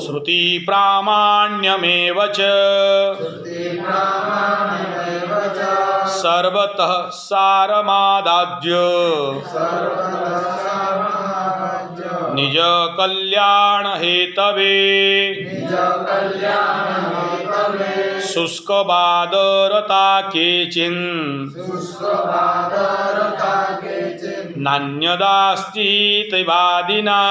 श्रुति प्रामाण्यमेव च सर्वतः सारमादाद्य निज कल्याण हेतवे शुष्क बादरता केचिन् नान्यदास्ति तैवादिना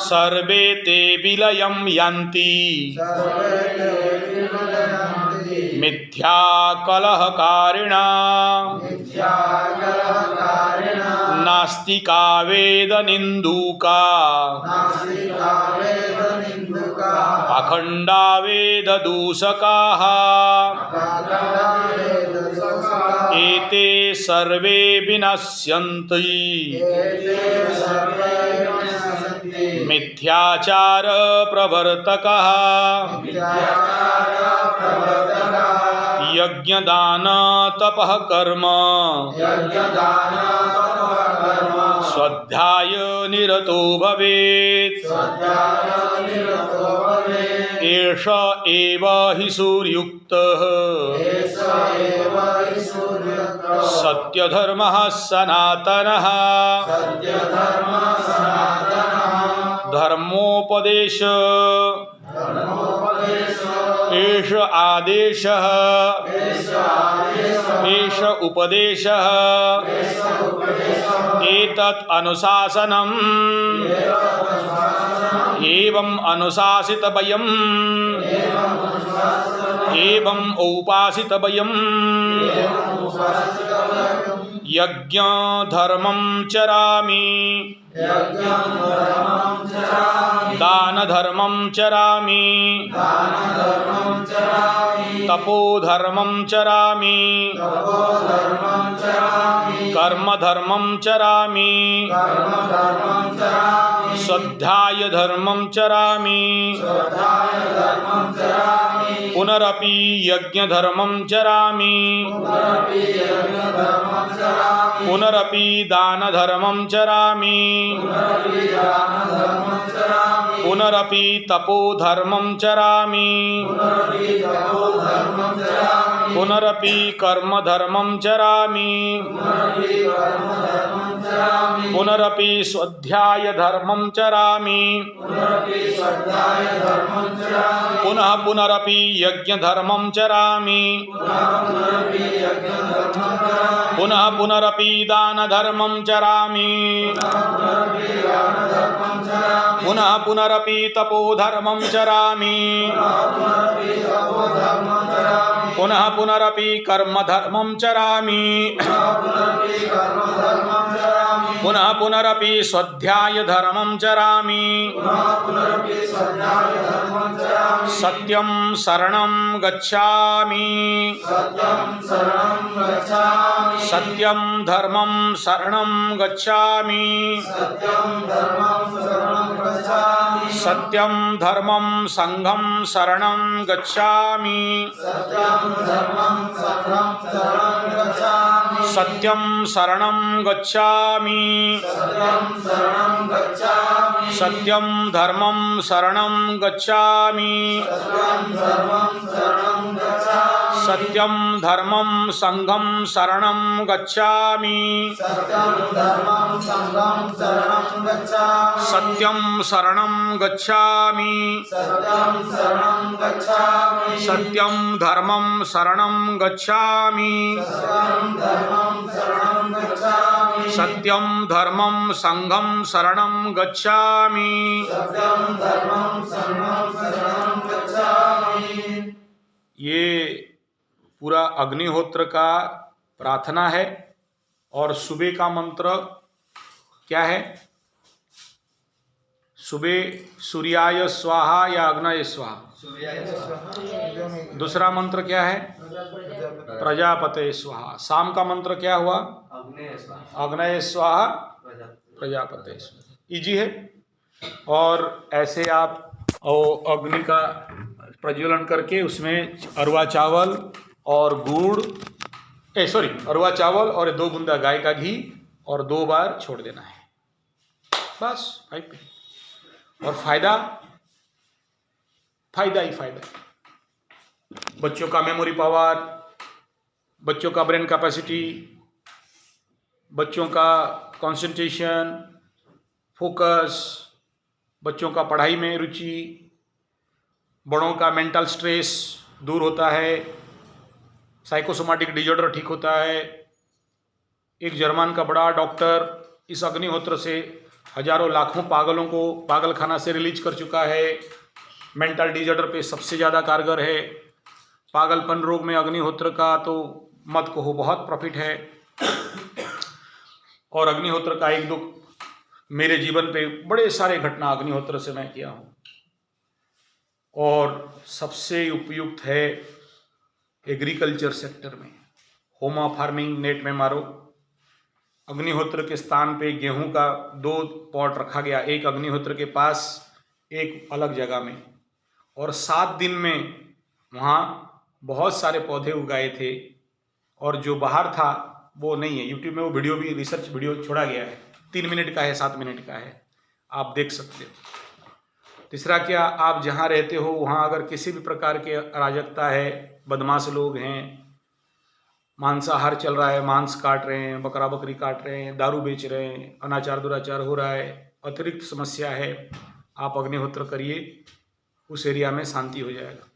सर्वे ते विलयं यान्ति मिथ्या कलहकारिणा नास्तिका वेद निंदुका पाखंडा वेद दूषकाः एते सर्वे विनश्यन्ति मिथ्याचार प्रवर्तकः यज्ञदान तपः कर्म स्वाध्याय निरतो भवेत् एष एव हि सूर्युक्तः सत्यधर्मः सनातनः धर्मोपदेश एष आदेशः एष उपदेशः एतत् अनुशासनम् एवं अनुशासित वयम् एवं औपासित वयम् यज्ञ धर्मं चरामि दान धर्मं चरामि तपो धर्मं चरामि कर्म धर्मं चरामि स्वाध्याय धर्मं चरामि पुनरपि यज्ञ धर्मं चरामि पुनरपि दान धर्मं चरामि पुनरपि तपो धर्मं चरामि पुनरपि कर्म धर्मं चरामि पुनरपि स्वाध्याय धर्मं चरामि पुनः पुनरपि यज्ञ धर्मं चरामि पुनः पुनरपि दान धर्मं चरामि पुनः पुनरपि तपो धर्मं चरामि पुनः पुनरपि कर्म धर्मं चरामि पुनः पुनरपि स्वाध्याय धर्मं चरामि सत्यं शरणं गच्छामि सत्यं धर्मं शरणं गच्छामि सत्यं धर्मं संघं शरणं गच्छामि सत्यं शरणं गच्छामि सत्यं धर्मं शरणं गच्छामि सत्यं धर्मं संघं शरणं गच्छामि सत्यं शरणं गच्छामि सत्यं धर्मं शरणं गच्छामि सत्यं धर्मं संघं शरणं गच्छामि। ये पूरा अग्निहोत्र का प्रार्थना है। और सुबह का मंत्र क्या है? सुबह सूर्याय स्वाहा या अग्नये स्वाहा। दूसरा मंत्र क्या है? प्रजापते स्वाहा। शाम का मंत्र क्या हुआ? अग्नये स्वाहा प्रजापते स्वाहा। इजी है। और ऐसे आप अग्नि का प्रज्वलन करके उसमें अरवा चावल और गुड़ अरवा चावल और 2 बूंदा गाय का घी और 2 बार छोड़ देना है, बस 5 मिनट। और फायदा ही फायदा। बच्चों का मेमोरी पावर, बच्चों का ब्रेन कैपेसिटी, बच्चों का कंसंट्रेशन, फोकस, बच्चों का पढ़ाई में रुचि, बड़ों का मेंटल स्ट्रेस दूर होता है, साइकोसोमेटिक डिजॉर्डर ठीक होता है। एक जर्मन का बड़ा डॉक्टर इस अग्निहोत्र से हजारों लाखों पागलों को पागलखाना से रिलीज कर चुका है। मेंटल डिजॉर्डर पे सबसे ज़्यादा कारगर है। पागलपन रोग में अग्निहोत्र का तो मत कहो, बहुत प्रॉफिट है। और अग्निहोत्र का एक दुख, मेरे जीवन पे बड़े सारे घटना अग्निहोत्र से मैं किया हूँ। और सबसे उपयुक्त है एग्रीकल्चर सेक्टर में। होमा फार्मिंग नेट में मारो, अग्निहोत्र के स्थान पे गेहूं का 2 पॉट रखा गया, एक अग्निहोत्र के पास, एक अलग जगह में, और 7 दिन में वहाँ बहुत सारे पौधे उगाए थे। और जो बाहर था वो नहीं है, यूट्यूब में वो वीडियो भी, रिसर्च वीडियो छोड़ा गया है, 3 मिनट का है, 7 मिनट का है, आप देख सकते हो। तीसरा क्या, आप जहाँ रहते हो वहाँ अगर किसी भी प्रकार की अराजकता है, बदमाश लोग हैं, मांसाहार चल रहा है, मांस काट रहे हैं, बकरा बकरी काट रहे हैं, दारू बेच रहे हैं, अनाचार दुराचार हो रहा है, अतिरिक्त समस्या है, आप अग्निहोत्र करिए, उस एरिया में शांति हो जाएगा।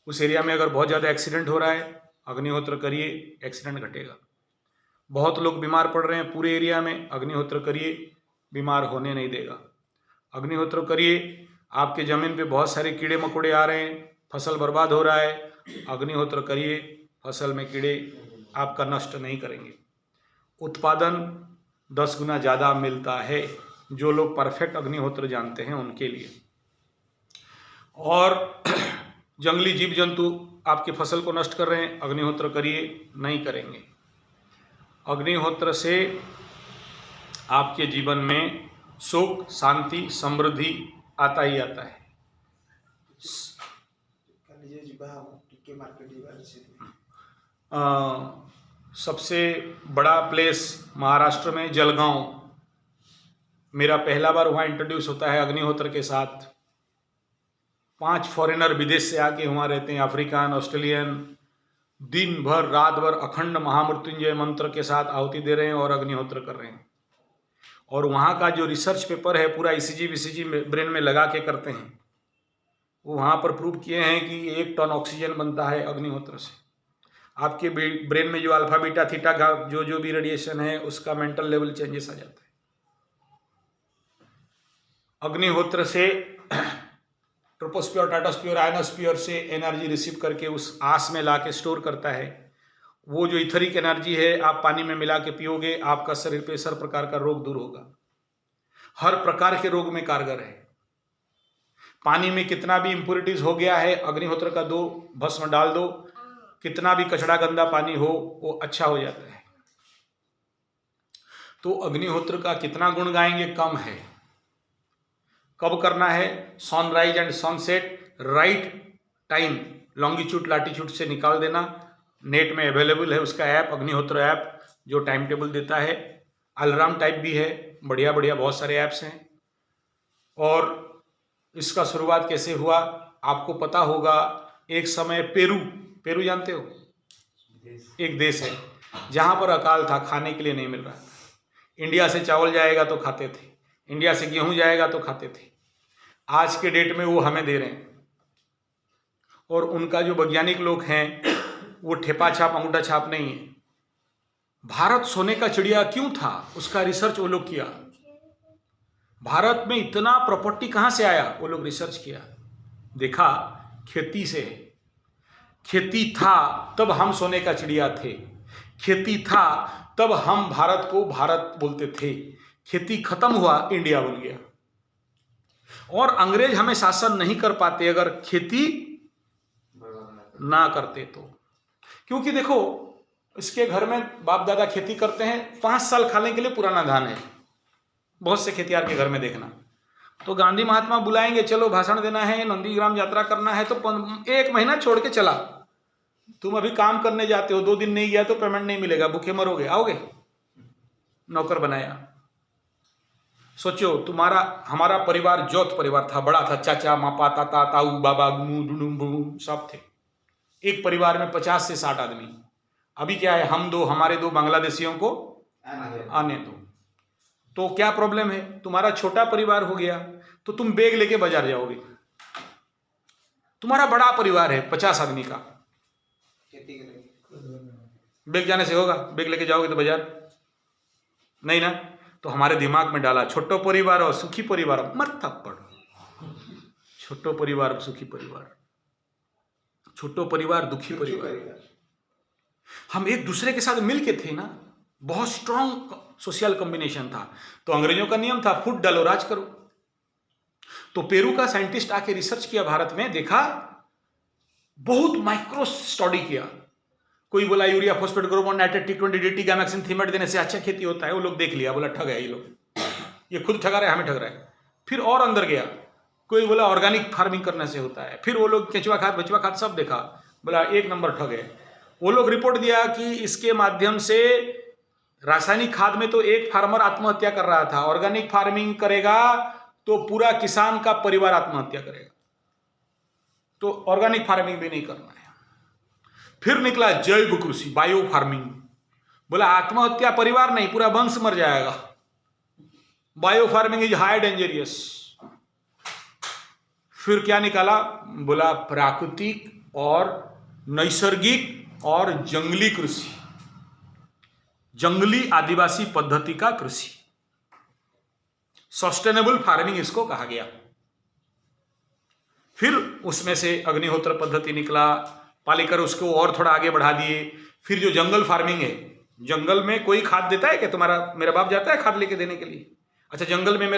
उस एरिया में अगर बहुत ज़्यादा एक्सीडेंट हो रहा है, अग्निहोत्र करिए, एक्सीडेंट घटेगा। बहुत लोग बीमार पड़ रहे हैं पूरे एरिया में, अग्निहोत्र करिए, बीमार होने नहीं देगा। अग्निहोत्र करिए, आपके ज़मीन पे बहुत सारे कीड़े मकोड़े आ रहे हैं, फसल बर्बाद हो रहा है, अग्निहोत्र करिए, फसल में कीड़े आपका नष्ट नहीं करेंगे। उत्पादन 10 गुना ज़्यादा मिलता है, जो लोग परफेक्ट अग्निहोत्र जानते हैं उनके लिए। और जंगली जीव जंतु आपकी फसल को नष्ट कर रहे हैं, अग्निहोत्र करिए, नहीं करेंगे। अग्निहोत्र से आपके जीवन में सुख, शांति, समृद्धि आता ही आता है। सबसे बड़ा प्लेस महाराष्ट्र में जलगांव, मेरा पहला बार वहाँ इंट्रोड्यूस होता है अग्निहोत्र के साथ। 5 फॉरेनर विदेश से आके वहाँ रहते हैं, अफ्रीकन, ऑस्ट्रेलियन, दिन भर रात भर अखंड महामृत्युंजय मंत्र के साथ आहुति दे रहे हैं और अग्निहोत्र कर रहे हैं। और वहाँ का जो रिसर्च पेपर है, पूरा ECG VCG ब्रेन में लगा के करते हैं, वो वहाँ पर प्रूव किए हैं कि 1 टन ऑक्सीजन बनता है अग्निहोत्र से। आपके ब्रेन में जो अल्फा बीटा थीटा का जो भी रेडिएशन है, उसका मेंटल लेवल चेंजेस आ जाता है। अग्निहोत्र से ट्रोपोस्फीयर, स्ट्रेटोस्फीयर, आयनोस्फीयर से एनर्जी रिसीव करके उस आस में ला के स्टोर करता है। वो जो इथरिक एनर्जी है, आप पानी में मिला के पियोगे, आपका शरीर पे हर प्रकार का रोग दूर होगा। हर प्रकार के रोग में कारगर है। पानी में कितना भी इम्प्योरिटीज हो गया है, अग्निहोत्र का 2 भस्म डाल दो, कितना भी कचड़ा गंदा पानी हो वो अच्छा हो जाता है। तो अग्निहोत्र का कितना गुण गाएंगे, कम है। कब करना है, sunrise and sunset, right time, longitude latitude से निकाल देना। नेट में अवेलेबल है उसका ऐप, अग्निहोत्र ऐप, जो टाइम टेबल देता है। अलार्म टाइप भी है, बढ़िया बढ़िया बहुत सारे ऐप्स हैं। और इसका शुरुआत कैसे हुआ आपको पता होगा। एक समय पेरू जानते हो, एक देश है जहाँ पर अकाल था, खाने के लिए नहीं मिल रहा था। इंडिया से चावल जाएगा तो खाते थे, इंडिया से गेहूं जाएगा तो खाते थे। आज के डेट में वो हमें दे रहे हैं। और उनका जो वैज्ञानिक लोग हैं वो ठेपा छाप अंगूठा छाप नहीं है। भारत सोने का चिड़िया क्यों था, उसका रिसर्च वो लोग किया। भारत में इतना प्रॉपर्टी कहाँ से आया, वो लोग रिसर्च किया, देखा खेती से। खेती था तब हम सोने का चिड़िया थे, खेती था तब हम भारत को भारत बोलते थे। खेती खत्म हुआ, इंडिया बन गया। और अंग्रेज हमें शासन नहीं कर पाते अगर खेती ना करते तो। क्योंकि देखो, इसके घर में बाप दादा खेती करते हैं, 5 साल खाने के लिए पुराना धान है। बहुत से खेतियार के घर में देखना, तो गांधी महात्मा बुलाएंगे, चलो भाषण देना है, नंदीग्राम यात्रा करना है, तो 1 महीना छोड़ के चला। तुम अभी काम करने जाते हो, 2 दिन नहीं गया तो पेमेंट नहीं मिलेगा, भूखे मरोगे, आओगे? नौकर बनाया। सोचो तुम्हारा हमारा परिवार जौथ परिवार था, बड़ा था, चाचा मापा ताता ताऊ बाबा गुमू डुडू बुमू सब थे। एक परिवार में 50 से 60 आदमी। अभी क्या है, हम दो, हमारे दो बांग्लादेशियों को आने दो। तो क्या प्रॉब्लम है, तुम्हारा छोटा परिवार हो गया तो तुम बैग लेके बाजार जाओगे। तुम्हारा बड़ा परिवार है 50 आदमी का, बैग जाने से होगा? बैग लेके जाओगे तो बाजार नहीं ना। तो हमारे दिमाग में डाला छोटो परिवार और सुखी परिवार, मत थप्पड़। छोटो परिवार और सुखी परिवार, छोटो परिवार दुखी परिवार। हम एक दूसरे के साथ मिल के थे ना, बहुत स्ट्रॉन्ग सोशल कॉम्बिनेशन था। तो अंग्रेजों का नियम था फूट डालो राज करो। तो पेरू का साइंटिस्ट आके रिसर्च किया भारत में, देखा, बहुत माइक्रो स्टडी किया। कोई बोला यूरिया फॉस्फेट ग्रोमोन नाइट्रेट T20 DT गामेक्सिन थीमेट देने से अच्छा खेती होता है। वो लोग देख लिया, बोला ठग है ये लोग, ये खुद ठगा रहे, हमें ठग रहा है। फिर और अंदर गया, कोई बोला ऑर्गेनिक फार्मिंग करने से होता है। फिर वो लोग केंचुआ खाद बचवा खाद सब देखा, बोला एक नंबर ठग है। वो लोग रिपोर्ट दिया कि इसके माध्यम से रासायनिक खाद में तो एक फार्मर आत्महत्या कर रहा था, ऑर्गेनिक फार्मिंग करेगा तो पूरा किसान का परिवार आत्महत्या करेगा। तो ऑर्गेनिक फार्मिंग भी नहीं करना है। फिर निकला जैव कृषि, बायो फार्मिंग, बोला आत्महत्या परिवार नहीं, पूरा वंश मर जाएगा। Bio farming is high dangerous. फिर क्या निकाला, बोला प्राकृतिक और नैसर्गिक और जंगली कृषि, जंगली आदिवासी पद्धति का कृषि, सस्टेनेबल फार्मिंग इसको कहा गया। फिर उसमें से अग्निहोत्र पद्धति निकला, पालेकर उसको और थोड़ा आगे बढ़ा दिए। फिर जो जंगल फार्मिंग है, जंगल में कोई खाद देता है क्या? तुम्हारा मेरा बाप जाता है खाद लेके देने के लिए? अच्छा, जंगल में